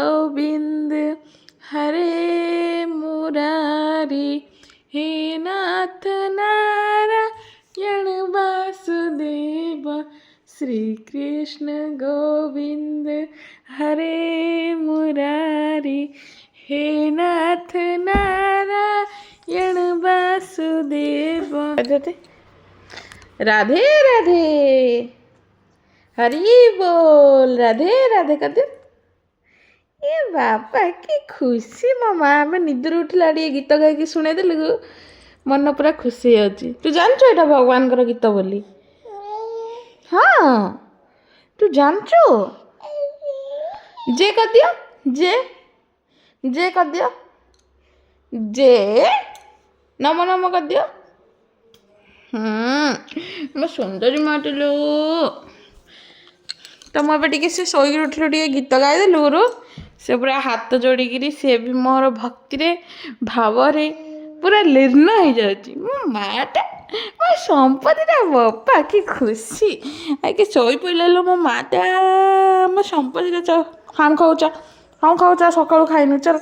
गोविंद हरे मुरारी, हे नाथ नारायण वासुदेव, श्री कृष्ण गोविंद हरे मुरारी, हे नाथ नारायण वासुदेव। राधे राधे, हरि बोल, राधे राधे कर दे। ए बापा कि खुशी मो माँ में निद्र उठला गीत गाई शुणे देलु मन पूरा खुशी होची। तू जानଛୁ एटा भगवान कर गीत बोली? हाँ तू जानଛୁ? जे कर दियो, जे जे कर दियो, जे नम नम कर दियो। मैं सुंदरी माटिलु तुम ए टे से शोक उठल टे गीत गाईदेलु गुरु। से पूरा हाथ जोड़िकी सी भी मोर भक्ति भाव पूरा लीर्ण हो जाऊँगी। मो माटा मो संपत्तिटा बापा कि खुशी आगे शोई पड़े लो। मो माटा मो संपत्ति हम खाऊचा सकालू खाइन चल।